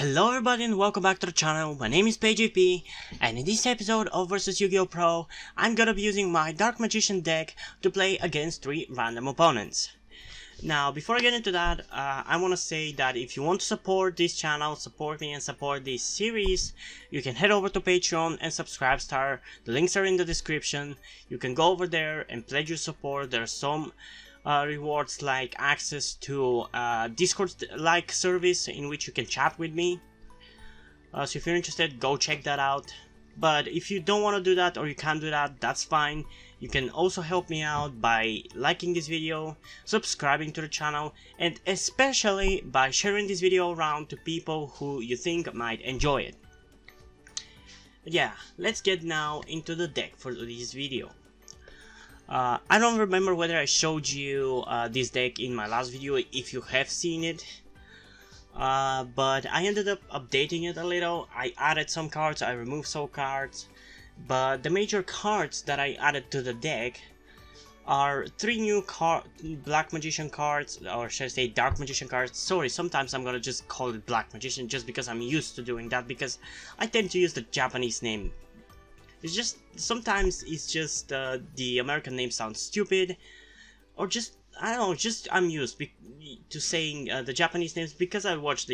Hello everybody and welcome back to the channel. My name is PJP, and in this episode of vs Ygopro, I'm gonna be using my Dark Magician deck to play against 3 random opponents. Now, before I get into that, I want to say that if you want to support this channel, support me and support this series, you can head over to Patreon and Subscribe Star. The links are in the description. You can go over there and pledge your support. There are some rewards like access to Discord-like service in which you can chat with me. So if you're interested, go check that out. But if you don't want to do that or you can't do that, that's fine. You can also help me out by liking this video, subscribing to the channel, and especially by sharing this video around to people who you think might enjoy it. But yeah, let's get now into the deck for this video. I don't remember whether I showed you this deck in my last video, if you have seen it. But I ended up updating it a little. I added some cards, I removed some cards. But the major cards that I added to the deck are 3 new Black Magician cards, or should I say Dark Magician cards. Sorry, sometimes I'm gonna just call it Black Magician just because I'm used to doing that, because I tend to use the Japanese name. It's just, sometimes it's just the American name sounds stupid, or just, I don't know, just I'm used to saying the Japanese names because I watch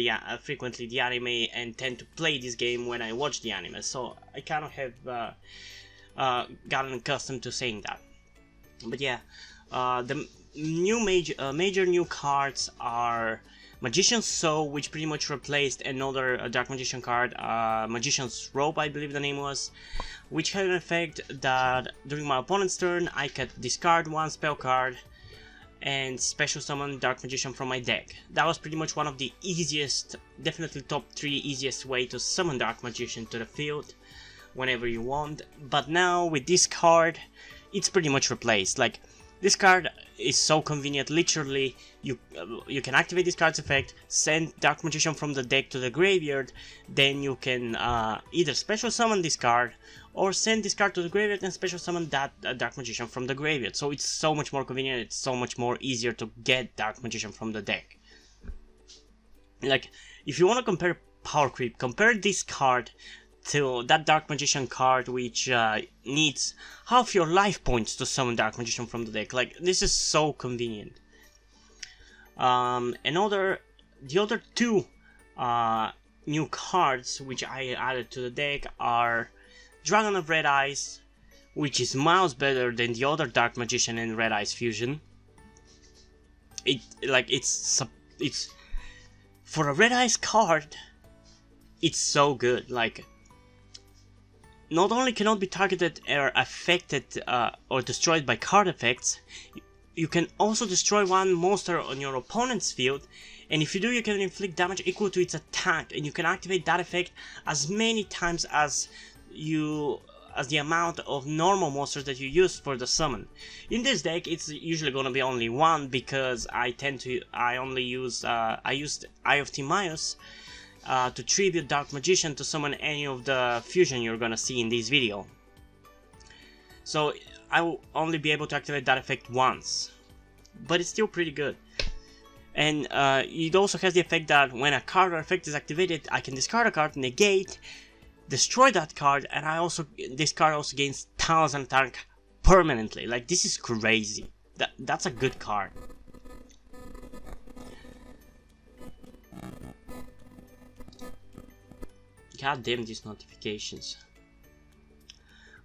frequently the anime and tend to play this game when I watch the anime, so I kind of have gotten accustomed to saying that. But yeah, the new major new cards are Magician's Soul, which pretty much replaced another Dark Magician card, Magician's Robe, I believe the name was, which had an effect that during my opponent's turn I could discard 1 spell card and special summon Dark Magician from my deck. That was pretty much one of the easiest, definitely top 3 easiest way to summon Dark Magician to the field whenever you want. But now with this card, it's pretty much replaced. Like, this card is so convenient. Literally, you can activate this card's effect, send Dark Magician from the deck to the graveyard, then you can either special summon this card or send this card to the graveyard and special summon that Dark Magician from the graveyard. So it's so much more convenient, it's so much more easier to get Dark Magician from the deck. Like, if you want to compare power creep, compare this card to that Dark Magician card which needs half your life points to summon Dark Magician from the deck. Like, this is so convenient. The other 2 new cards which I added to the deck are Dragon of Red Eyes, which is miles better than the other Dark Magician and Red Eyes fusion. It's for a Red Eyes card, it's so good. Like, not only cannot be targeted or affected or destroyed by card effects, you can also destroy 1 monster on your opponent's field, and if you do, you can inflict damage equal to its attack, and you can activate that effect as many times as the amount of normal monsters that you use for the summon. In this deck, it's usually gonna be only 1 because I used Eye of Timaeus to tribute Dark Magician to summon any of the fusion you're gonna see in this video. So I will only be able to activate that effect once, but it's still pretty good. And it also has the effect that when a card or effect is activated, I can discard a card, negate, destroy that card, and this card also gains 1000 attack permanently. Like, this is crazy. That's a good card. God damn these notifications.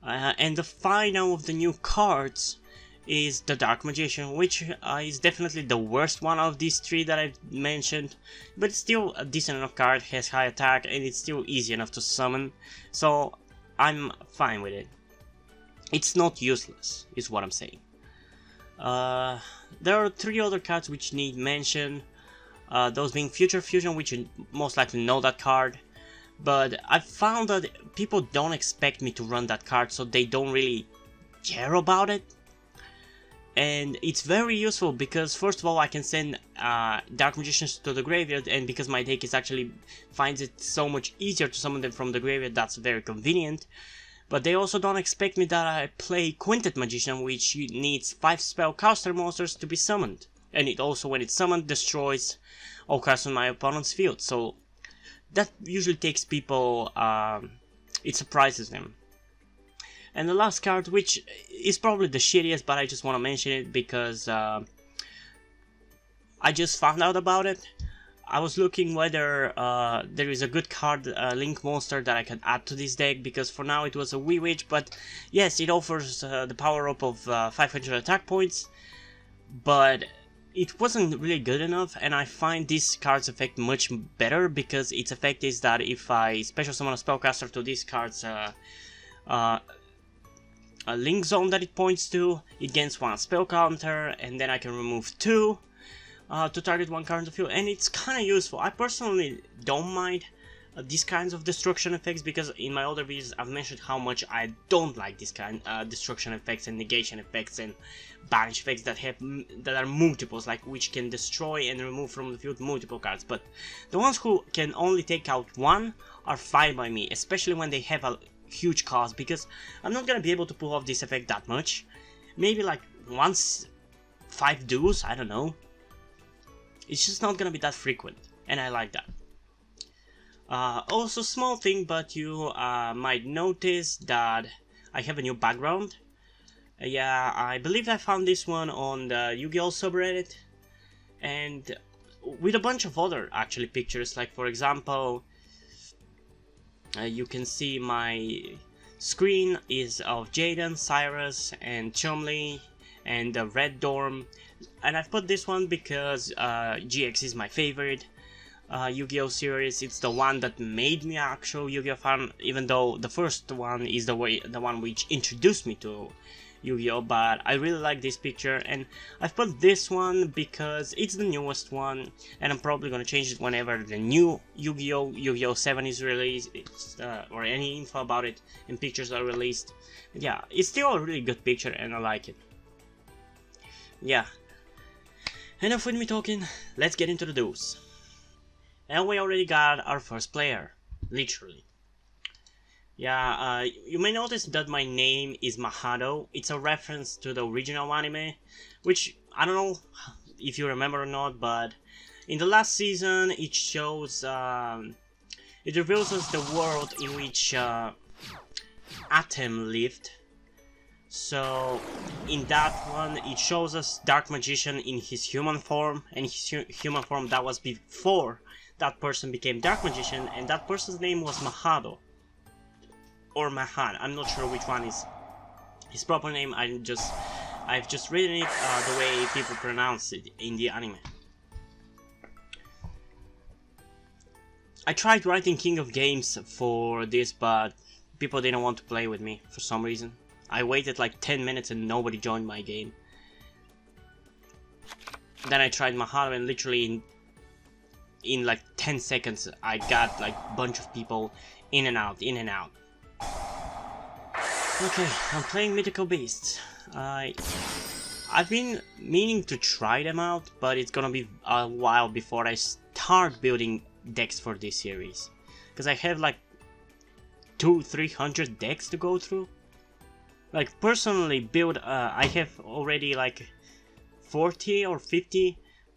And the final of the new cards is the Dark Magician, which is definitely the worst one of these 3 that I've mentioned, but it's still a decent enough card, has high attack, and it's still easy enough to summon, so I'm fine with it. It's not useless, is what I'm saying. There are 3 other cards which need mention, those being Future Fusion, which you most likely know that card. But I found that people don't expect me to run that card, so they don't really care about it. And it's very useful because, first of all, I can send Dark Magicians to the graveyard, and because my deck finds it so much easier to summon them from the graveyard, that's very convenient. But they also don't expect me that I play Quintet Magician, which needs 5 spellcaster monsters to be summoned. And it also, when it's summoned, destroys all cards on my opponent's field. So that usually takes people, it surprises them. And the last card, which is probably the shittiest, but I just want to mention it because I just found out about it. I was looking whether there is a good card, Link Monster, that I can add to this deck, because for now it was a Wee Witch, but yes, it offers the power up of 500 attack points, but it wasn't really good enough, and I find this card's effect much better, because its effect is that if I special summon a spellcaster to this card's a link zone that it points to, it gains 1 spell counter, and then I can remove 2 to target 1 card in the field, and it's kind of useful. I personally don't mind these kinds of destruction effects, because in my other videos I've mentioned how much I don't like this kind destruction effects and negation effects and banish effects that are multiples, like which can destroy and remove from the field multiple cards. But the ones who can only take out 1 are fine by me, especially when they have a huge cost, because I'm not gonna be able to pull off this effect that much. Maybe like once 5 duels, I don't know. It's just not gonna be that frequent, and I like that. Also, small thing, but you might notice that I have a new background. Yeah, I believe I found this one on the Yu-Gi-Oh subreddit, and with a bunch of other actually pictures, like for example, you can see my screen is of Jaden, Cyrus, and Chumley, and the Red Dorm, and I've put this one because GX is my favorite Yu-Gi-Oh series. It's the one that made me an actual Yu-Gi-Oh fan, even though the first one is the one which introduced me to Yu-Gi-Oh, but I really like this picture, and I've put this one because it's the newest one, and I'm probably gonna change it whenever the new Yu-Gi-Oh 7 is released, or any info about it and pictures are released. But yeah, it's still a really good picture, and I like it. Yeah, enough with me talking, let's get into the duels. And we already got our first player, literally. Yeah, you may notice that my name is Mahado. It's a reference to the original anime, which I don't know if you remember or not, but in the last season it shows, it reveals us the world in which Atem lived. So in that one it shows us Dark Magician in his human form, and his human form that was before that person became Dark Magician, and that person's name was Mahado. Or Mahad, I'm not sure which one is his proper name. I've just written it the way people pronounce it in the anime. I tried writing King of Games for this, but people didn't want to play with me for some reason. I waited like 10 minutes and nobody joined my game. Then I tried Mahado, and literally in like 10 seconds I got like a bunch of people in and out, in and out. Okay, I'm playing Mythical Beasts. I've been meaning to try them out, but it's gonna be a while before I start building decks for this series, because I have like 200-300 decks to go through. Like personally build, I have already like 40 or 50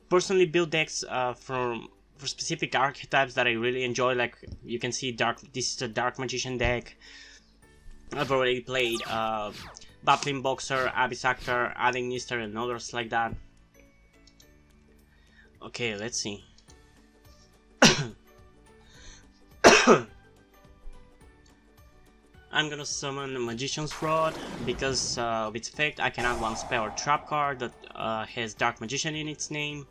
personally built decks for specific archetypes that I really enjoy. Like you can see, this is a Dark Magician deck. I've already played Battling Boxer, Abyss Actor, Adding Nister, and others like that. Okay, let's see. I'm gonna summon Magician's Rod. Because of its effect, I can add 1 spell or trap card that has Dark Magician in its name.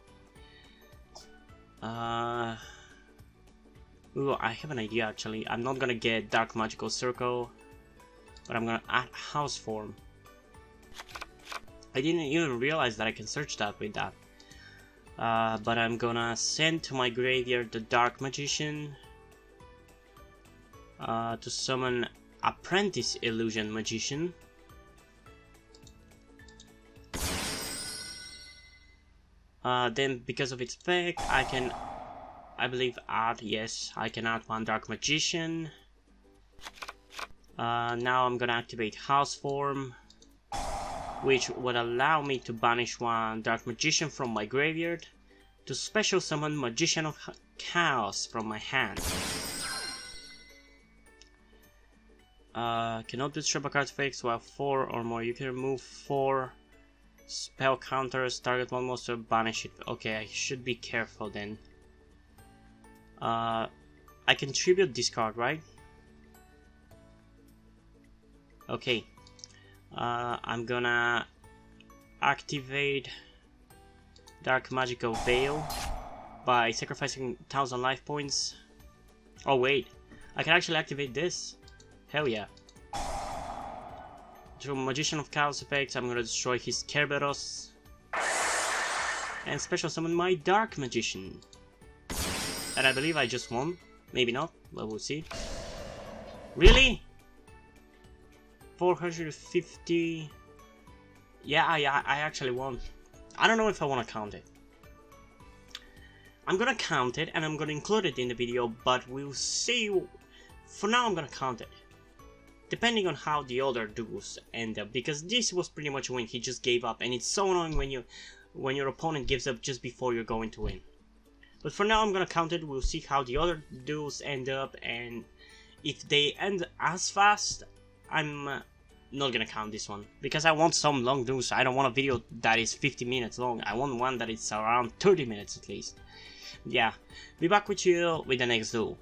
Ooh, I have an idea actually. I'm not gonna get Dark Magical Circle, but I'm gonna add House Form. I didn't even realize that I can search that with that. But I'm gonna send to my graveyard the Dark Magician to summon Apprentice Illusion Magician. Then because of its effect, I can, I believe, add, yes, I can add 1 Dark Magician. Now I'm gonna activate House Form, which would allow me to banish 1 Dark Magician from my graveyard to special summon Magician of Chaos from my hand. Cannot destroy a card's effects while 4 or more. You can remove 4 spell counters, target one monster, banish it. Okay, I should be careful then. I can tribute this card, right? Okay. I'm gonna activate Dark Magical Veil by sacrificing 1000 life points. Oh wait, I can actually activate this. Hell yeah. Through Magician of Chaos effects, I'm gonna destroy his Kerberos. And special summon my Dark Magician. And I believe I just won. Maybe not, but we'll see. Really? 450... Yeah, I actually won. I don't know if I want to count it. I'm gonna count it and I'm gonna include it in the video, but we'll see. For now I'm gonna count it. Depending on how the other duels end up, because this was pretty much when he just gave up, and it's so annoying when your opponent gives up just before you're going to win. But for now I'm gonna count it, we'll see how the other duels end up, and if they end as fast, I'm not gonna count this one. Because I want some long duels, I don't want a video that is 50 minutes long, I want one that is around 30 minutes at least. Yeah, be back with you with the next duel.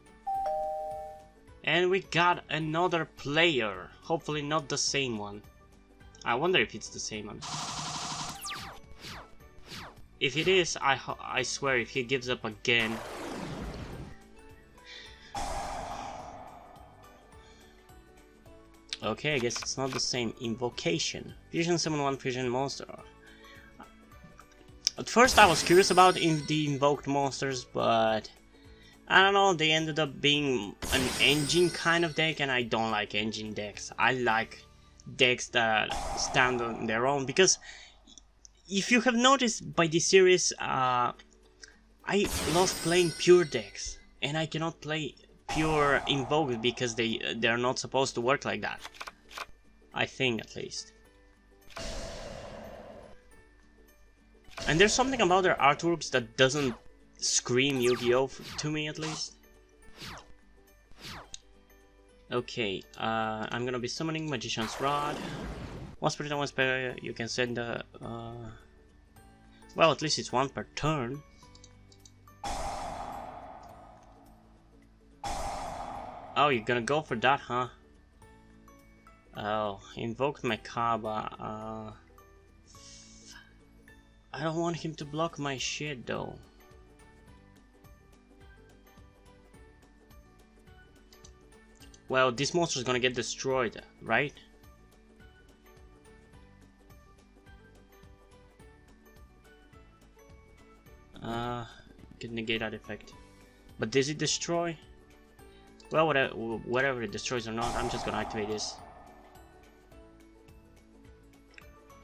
And we got another player, hopefully not the same one. I wonder if it's the same one. If it is, I swear if he gives up again. Okay, I guess it's not the same. Invocation. Fusion summon one fusion monster. At first I was curious about the invoked monsters, but I don't know, they ended up being an engine kind of deck, and I don't like engine decks. I like decks that stand on their own, because if you have noticed by this series, I love playing pure decks, and I cannot play pure invoked because they're not supposed to work like that. I think, at least. And there's something about their artworks that doesn't scream Yu-Gi-Oh! To me, at least. Okay, I'm gonna be summoning Magician's Rod. Once per turn, once per you can send a... well, at least it's one per turn. Oh, you're gonna go for that, huh? Oh, invoked Macabre. I don't want him to block my shit, though. Well, this monster is gonna get destroyed, right? Can negate that effect. But does it destroy? Well, whatever it destroys or not, I'm just gonna activate this.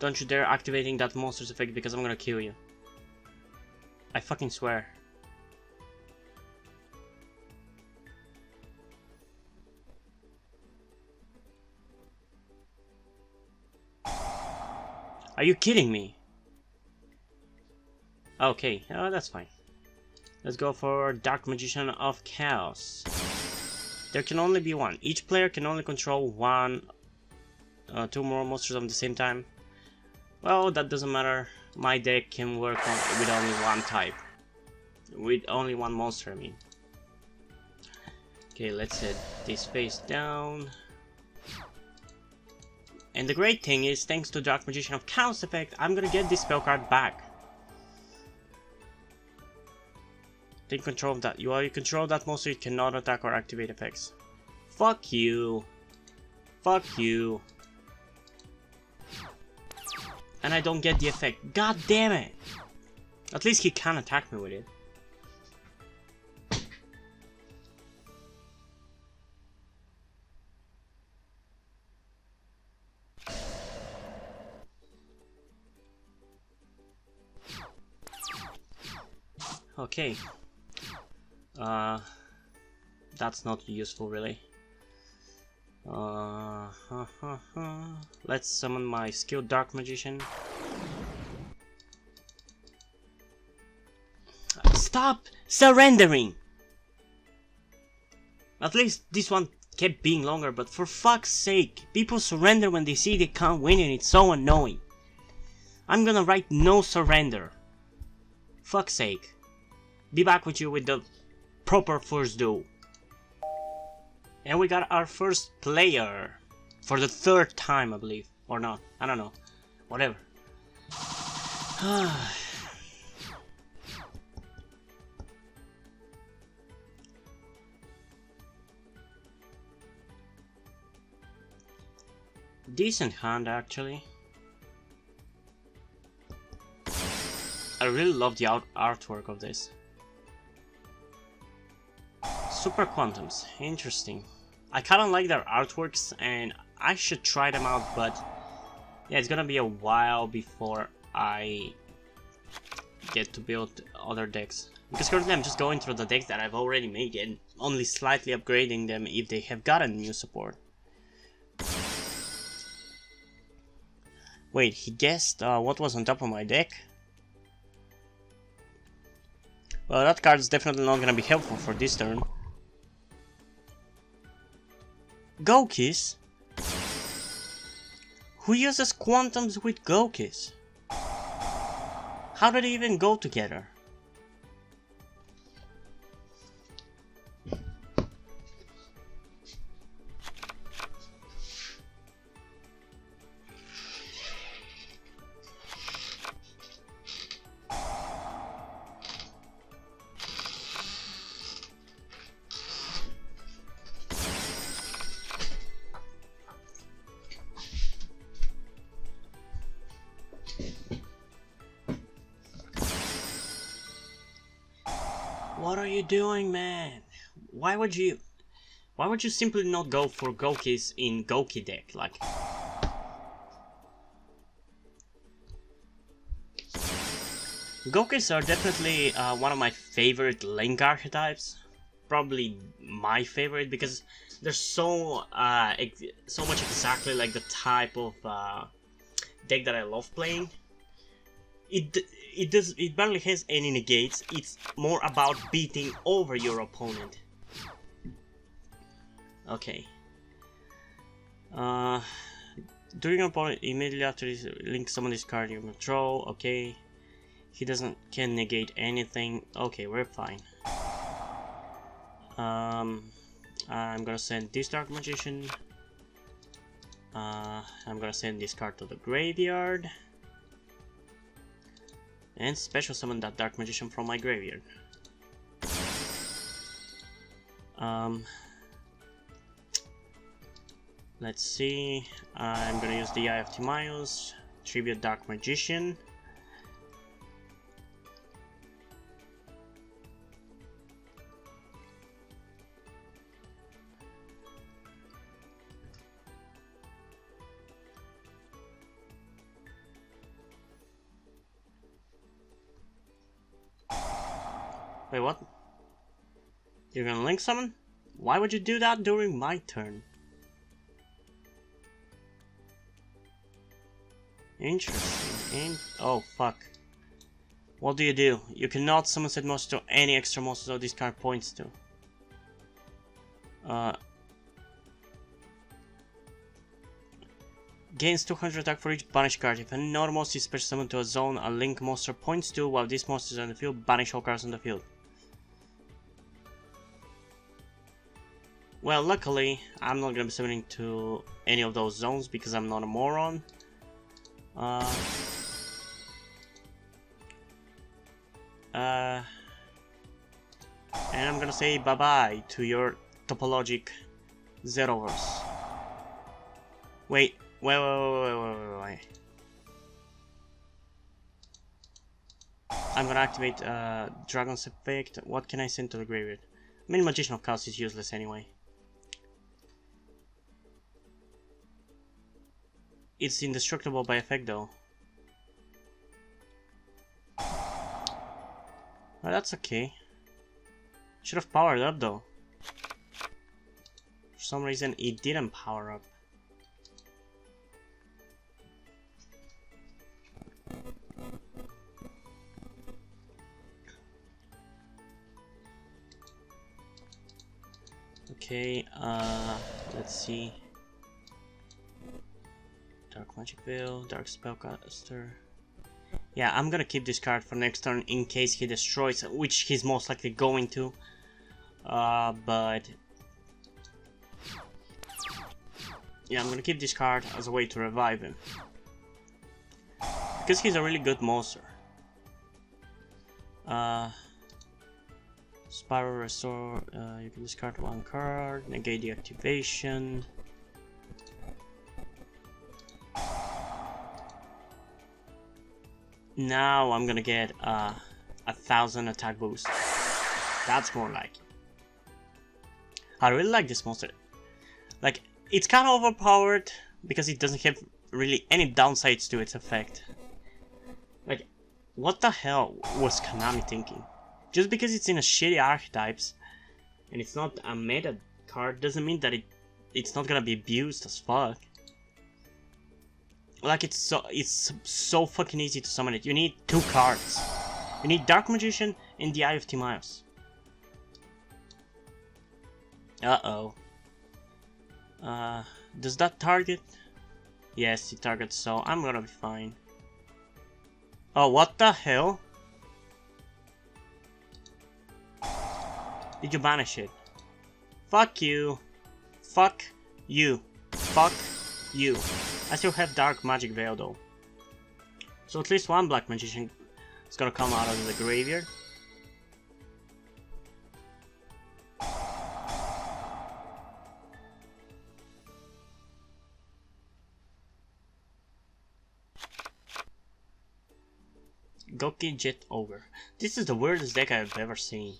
Don't you dare activating that monster's effect, because I'm gonna kill you. I fucking swear. Are you kidding me? Okay, that's fine. Let's go for Dark Magician of Chaos. There can only be one. Each player can only control two more monsters at the same time. Well, that doesn't matter. My deck can work with only one type. With only one monster, I mean. Okay, let's set this face down. And the great thing is, thanks to Dark Magician of Chaos effect, I'm gonna get this spell card back. Take control of that. While you control that monster, you cannot attack or activate effects. Fuck you. Fuck you. And I don't get the effect. God damn it! At least he can attack me with it. Okay. That's not useful, really. Let's summon my skilled Dark Magician. Stop surrendering! At least this one kept being longer, but for fuck's sake, people surrender when they see they can't win and it's so annoying. I'm gonna write no surrender. Fuck's sake. Be back with you with the proper first duel. And we got our first player. For the 3rd time, I believe. Or not. I don't know. Whatever. Decent hand, actually. I really love the artwork of this. Super Quantums, interesting. I kinda like their artworks and I should try them out, but yeah, it's gonna be a while before I get to build other decks. Because currently I'm just going through the decks that I've already made and only slightly upgrading them if they have gotten new support. Wait, he guessed what was on top of my deck? Well, that card is definitely not gonna be helpful for this turn. Gokis? Who uses Quantums with Gokis? How do they even go together? What are you doing, man? Why would you simply not go for Gokis in Goki deck? Like, Gokis are definitely one of my favorite Link archetypes. Probably my favorite because they're so so much exactly like the type of deck that I love playing. It barely has any negates. It's more about beating over your opponent. Okay. During your opponent immediately after this link summon this card you control. Okay. He can't negate anything. Okay, we're fine. I'm gonna send this Dark Magician. I'm gonna send this card to the graveyard. And special summon that Dark Magician from my graveyard. Let's see. I'm gonna use the Eye of Timaeus, tribute Dark Magician. Wait, what? You're gonna link summon? Why would you do that during my turn? Interesting. Oh, fuck. What do? You cannot summon said monster to any extra monsters this card points to. Gains 200 attack for each banish card. If another monster is special summoned to a zone, a link monster points to while this monster is on the field, banish all cards on the field. Well, luckily, I'm not gonna be summoning to any of those zones because I'm not a moron. And I'm gonna say bye-bye to your topologic Zeroverse. Wait. I'm gonna activate Dragon's Effect. What can I send to the graveyard? I mean, Magician of Chaos is useless anyway. It's indestructible by effect though. Well, that's okay. Should have powered up though. For some reason it didn't power up. Okay, let's see. Dark Magic Veil, Dark Spellcaster. Yeah, I'm gonna keep this card for next turn in case he destroys, which he's most likely going to. But yeah, I'm gonna keep this card as a way to revive him. Because he's a really good monster. Spiral Restore, you can discard one card, negate the activation. Now I'm gonna get 1,000 attack boost. That's more like it. I really like this monster. Like, it's kind of overpowered because it doesn't have really any downsides to its effect. Like, what the hell was Konami thinking? Just because it's in a shitty archetypes and it's not a meta card doesn't mean that it's not gonna be abused as fuck. Like, it's so fucking easy to summon it. You need 2 cards. You need Dark Magician and the Eye of Timaeus. Uh-oh. Does that target? Yes, it targets, so I'm gonna be fine. Oh, what the hell? Did you banish it? Fuck you. Fuck you. Fuck you. I still have Dark Magic Veil though. So at least one Black Magician is gonna come out of the graveyard. Goki Jet Ogre. This is the weirdest deck I've ever seen.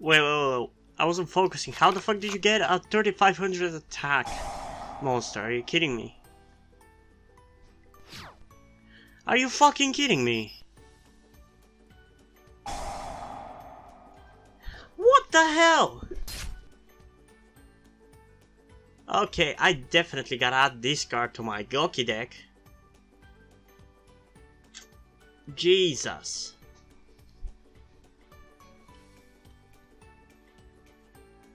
Wait, I wasn't focusing. How the fuck did you get a 3500 attack monster? Are you kidding me? Are you fucking kidding me? What the hell? Okay, I definitely gotta add this card to my Goki deck. Jesus.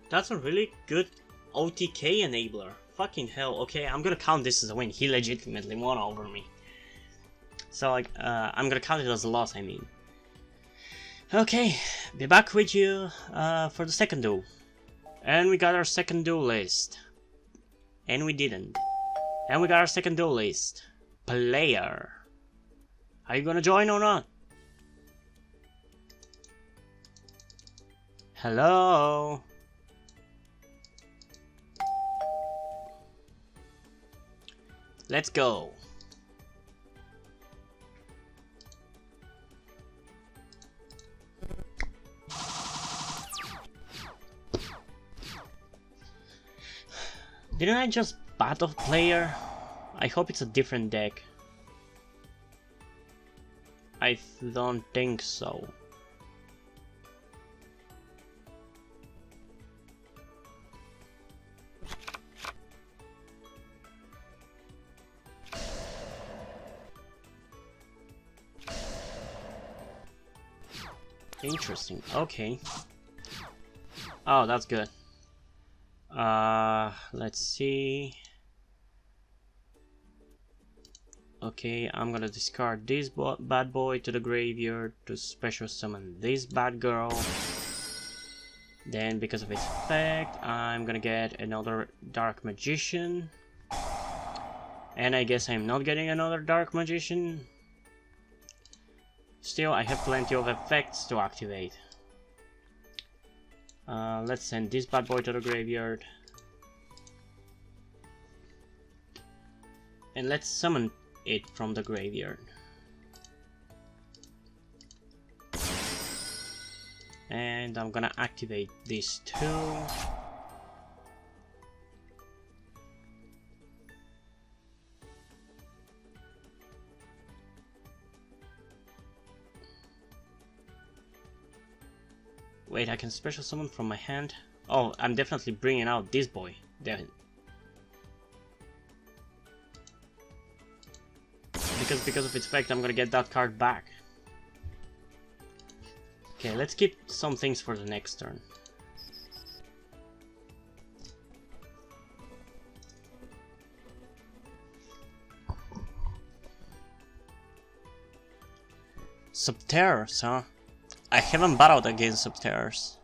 That's a really good OTK enabler. Fucking hell. Okay, I'm gonna count this as a win. He legitimately won over me. So, like, I'm gonna count it as a loss, I mean. Okay, be back with you for the second duel. And we got our second duel list. And we didn't. And we got our second duel list. Player. Are you gonna join or not? Hello? Let's go. Didn't I just battle player? I hope it's a different deck. I don't think so. Interesting. Okay. Oh, that's good. Let's see. Okay, I'm gonna discard this bad boy to the graveyard to special summon this bad girl. Then, because of its effect, I'm gonna get another Dark Magician. And I guess I'm not getting another Dark Magician. Still, I have plenty of effects to activate. Let's send this bad boy to the graveyard. And let's summon it from the graveyard. And I'm gonna activate these two. Wait, I can special summon from my hand? Oh, I'm definitely bringing out this boy. Damn. Because of its effect, I'm gonna get that card back. Okay, let's keep some things for the next turn. Subterrors, huh? I haven't battled against Subterrors.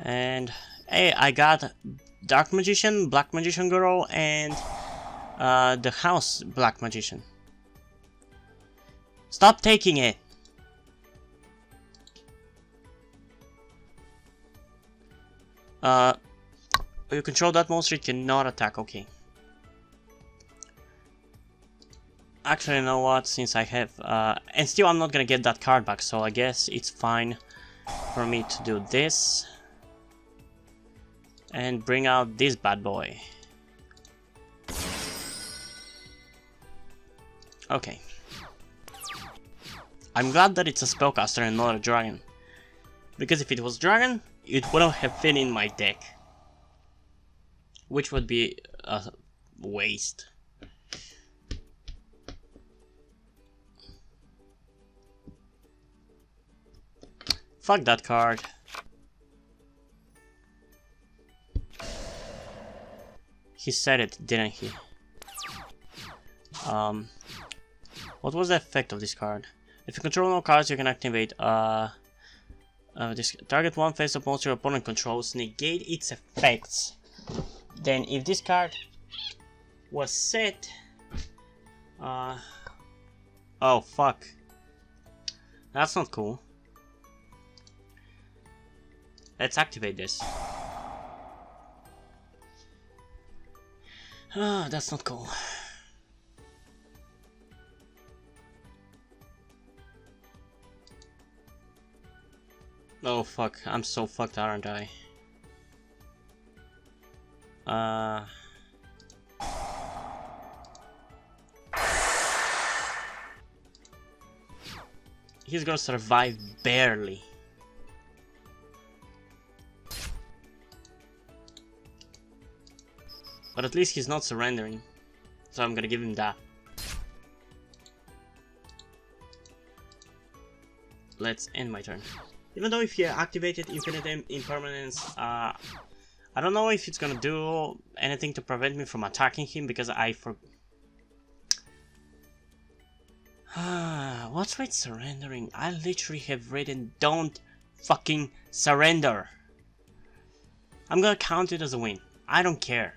And hey, I got Dark Magician, Black Magician Girl, and the House Black Magician. Stop taking it! You control that monster, it cannot attack, okay. Actually, you know what, since I have, and still I'm not gonna get that card back, so I guess it's fine for me to do this. And bring out this bad boy. Okay. I'm glad that it's a spellcaster and not a dragon. Because if it was dragon, it wouldn't have fit in my deck. Which would be a waste. Fuck that card. He said it, didn't he? What was the effect of this card? If you control no cards, you can activate this target one face-up monster your opponent controls, negate its effects. Then if this card was set, oh fuck, that's not cool. Let's activate this. Ah, that's not cool. Oh fuck, I'm so fucked, aren't I? He's gonna survive barely. But at least he's not surrendering. So I'm gonna give him that. Let's end my turn. Even though if he activated Infinite Impermanence, I don't know if it's gonna do anything to prevent me from attacking him because what's with surrendering? I literally have written don't fucking surrender. I'm gonna count it as a win. I don't care.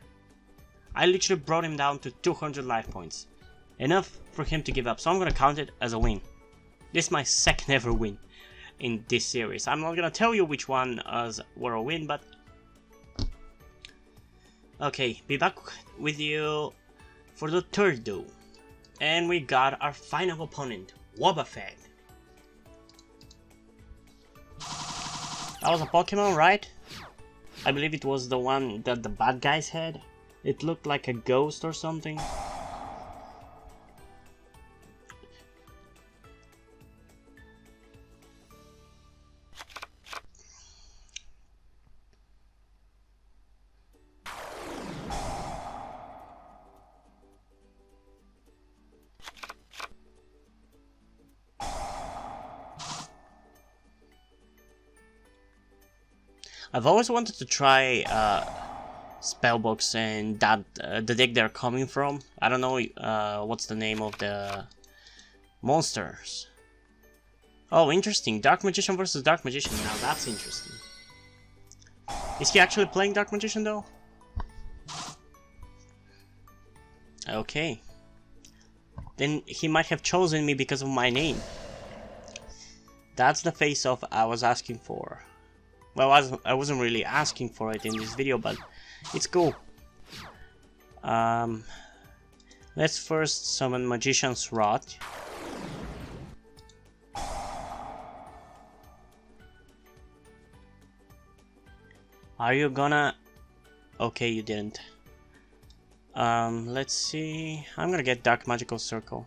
I literally brought him down to 200 life points. Enough for him to give up, so I'm gonna count it as a win. This is my second ever win in this series. I'm not gonna tell you which one were a win, but... Okay, be back with you for the third duel. And we got our final opponent, Wobbuffet. That was a Pokemon, right? I believe it was the one that the bad guys had. It looked like a ghost or something. I've always wanted to try Spellbox and that the deck they're coming from. I don't know what's the name of the monsters. Oh, interesting. Dark Magician versus Dark Magician. Now that's interesting. Is he actually playing Dark Magician though? Okay. Then he might have chosen me because of my name. That's the face-off I was asking for. Well, I wasn't really asking for it in this video, but it's cool. Let's first summon Magician's Rod. Are you gonna... Okay, you didn't. Let's see. I'm gonna get Dark Magical Circle.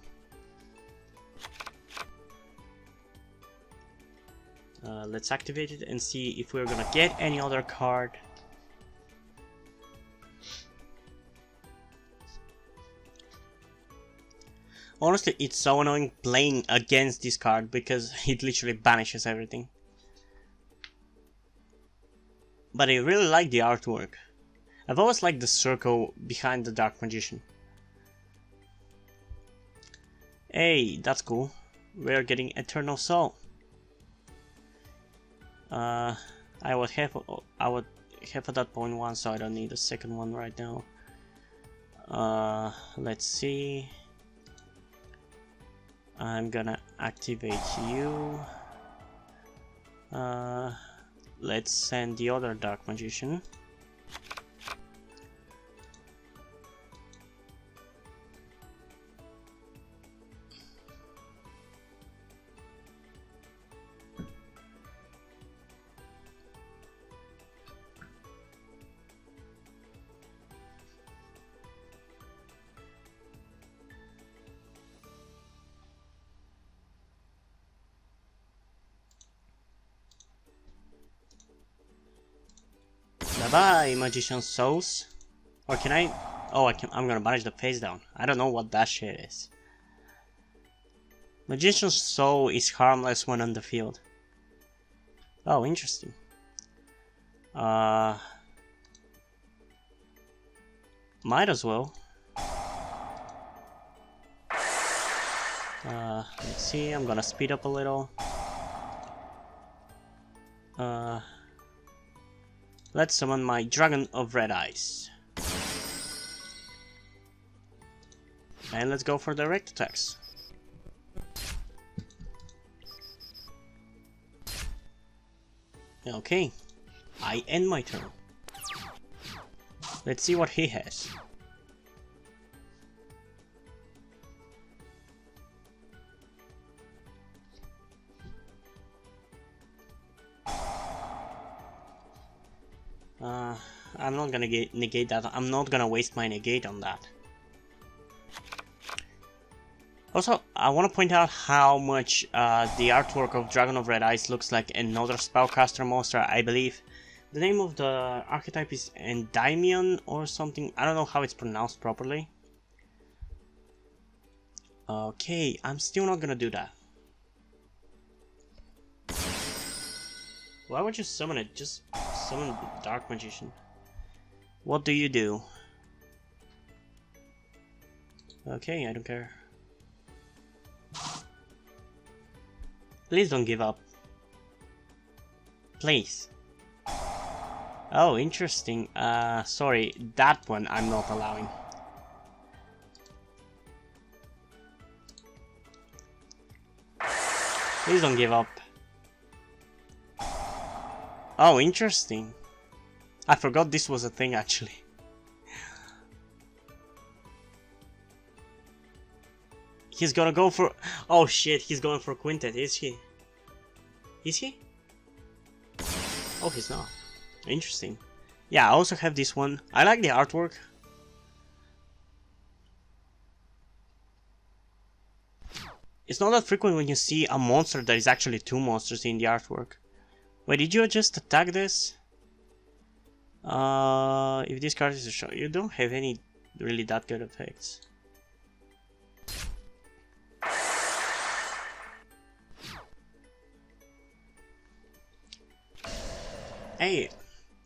Let's activate it and see if we're gonna get any other card. Honestly, it's so annoying playing against this card because it literally banishes everything. But I really like the artwork. I've always liked the circle behind the Dark Magician. Hey, that's cool. We're getting Eternal Soul. I would have at that point one, so I don't need a second one right now. Let's see. I'm gonna activate you. Let's send the other Dark Magician. Bye bye, Magician Souls. Or can I? Oh, I'm gonna banish the face down. I don't know what that shit is. Magician's Soul is harmless when on the field. Oh, interesting. Might as well. Let's see, I'm gonna speed up a little. Let's summon my Dragon of Red Eyes. And let's go for direct attacks. Okay, I end my turn. Let's see what he has. I'm not gonna negate that. I'm not gonna waste my negate on that. Also, I want to point out how much the artwork of Dragon of Red Eyes looks like another spellcaster monster. I believe the name of the archetype is Endymion or something. I don't know how it's pronounced properly. Okay, I'm still not gonna do that. Why would you summon it? Just summon the Dark Magician. What do you do? Okay, I don't care. Please don't give up. Please. Oh, interesting. Sorry, that one I'm not allowing. Please don't give up. Oh, interesting. I forgot this was a thing actually. He's gonna go for... Oh shit, he's going for Quintet, is he? Is he? Oh, he's not. Interesting. Yeah, I also have this one. I like the artwork. It's not that frequent when you see a monster that is actually two monsters in the artwork. Wait, did you just attack this? If this card is a show, you don't have any really that good effects. Hey,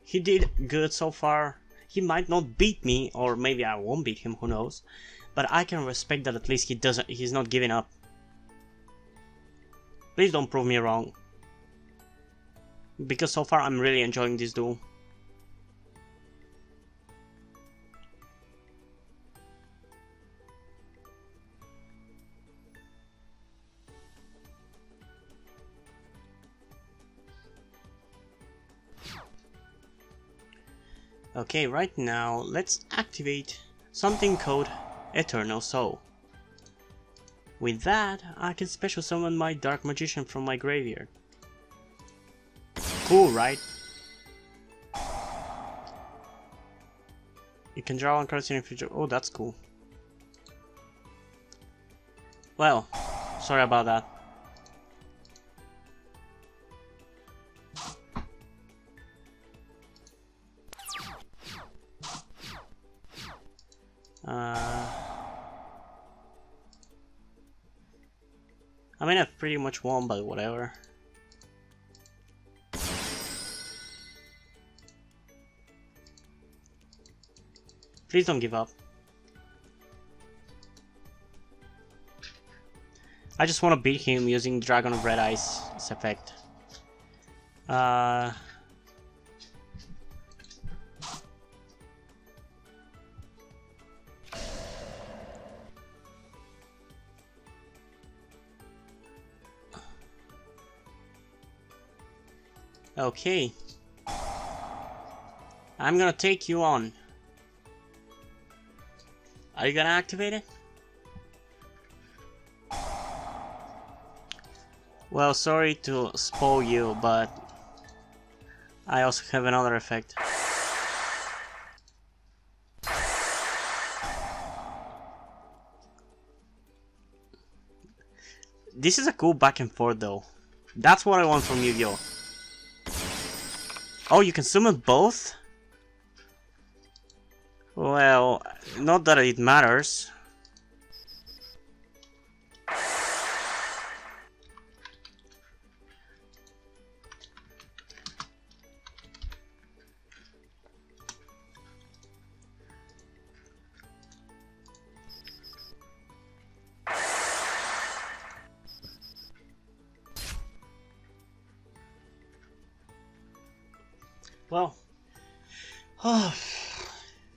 he did good so far. He might not beat me, or maybe I won't beat him, who knows. But I can respect that at least he's not giving up. Please don't prove me wrong. Because so far I'm really enjoying this duel. Okay, right now let's activate something called Eternal Soul. With that, I can special summon my Dark Magician from my graveyard. Cool, right? You can draw on cards in the future. Oh, that's cool. Well, sorry about that. I mean, I've pretty much won, but whatever. Please don't give up. I just want to beat him using Dragon of Red Ice effect. Okay. I'm gonna take you on. Are you gonna activate it? Well, sorry to spoil you, but I also have another effect. This is a cool back and forth though. That's what I want from Yu-Gi-Oh! Oh, you can summon both? Well, not that it matters. Well,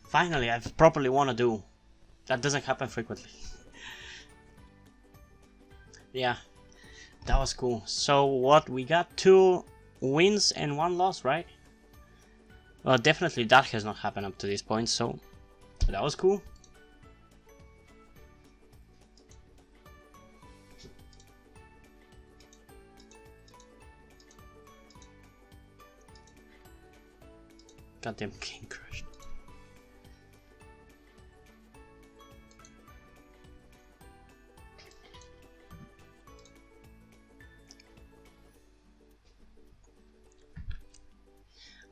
finally, I've properly won a duel. That doesn't happen frequently. Yeah, that was cool. So what, we got 2 wins and 1 loss, right? Well, definitely that has not happened up to this point, so that was cool. Goddamn King crashed.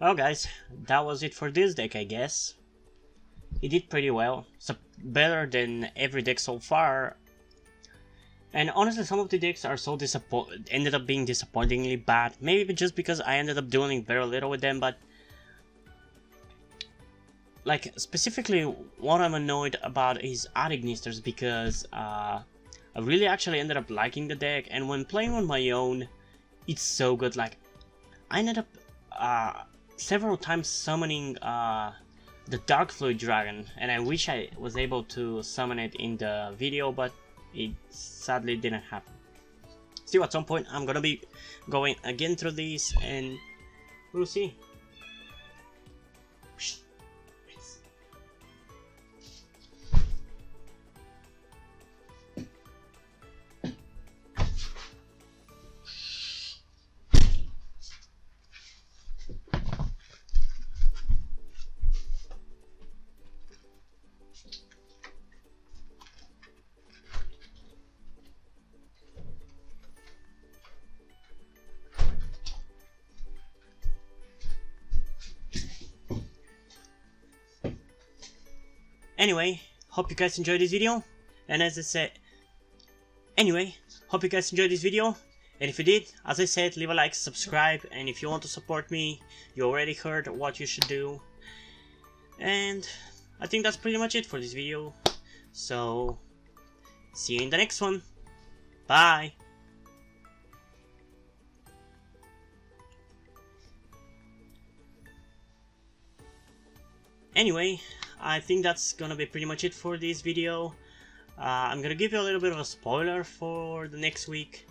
Well guys, that was it for this deck, I guess. It did pretty well. So better than every deck so far. And honestly, some of the decks are so ended up being disappointingly bad. Maybe just because I ended up doing very little with them, but like, specifically, what I'm annoyed about is Adignisters, because I really actually ended up liking the deck, and when playing on my own, it's so good. Like, I ended up several times summoning the Dark Fluid Dragon, and I wish I was able to summon it in the video, but it sadly didn't happen. Still, at some point, I'm gonna be going again through these, and we'll see. Anyway, hope you guys enjoyed this video, and as I said, hope you guys enjoyed this video, and if you did, as I said, leave a like, subscribe, and if you want to support me, you already heard what you should do, and I think that's pretty much it for this video, so see you in the next one, bye! Anyway, I think that's gonna be pretty much it for this video. I'm gonna give you a little bit of a spoiler for the next week.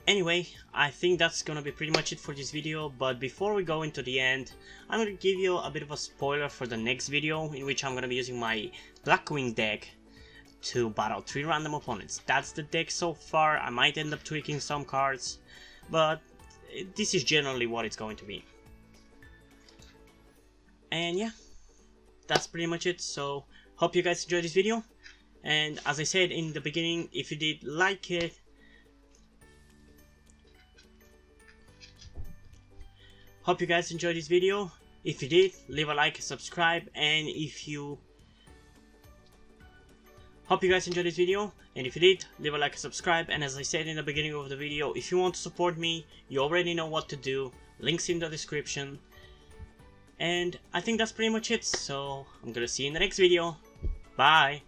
Anyway, I think that's gonna be pretty much it for this video, but before we go into the end, I'm gonna give you a bit of a spoiler for the next video, in which I'm gonna be using my Blackwing deck to battle 3 random opponents. That's the deck so far. I might end up tweaking some cards, but this is generally what it's going to be. And yeah, that's pretty much it. So hope you guys enjoyed this video, and as I said in the beginning, if you did like it, hope you guys enjoyed this video. If you did, leave a like, subscribe, and if you hope you guys enjoyed this video, and if you did, leave a like and subscribe. And as I said in the beginning of the video, if you want to support me, you already know what to do. Links in the description. And I think that's pretty much it, so I'm gonna see you in the next video. Bye!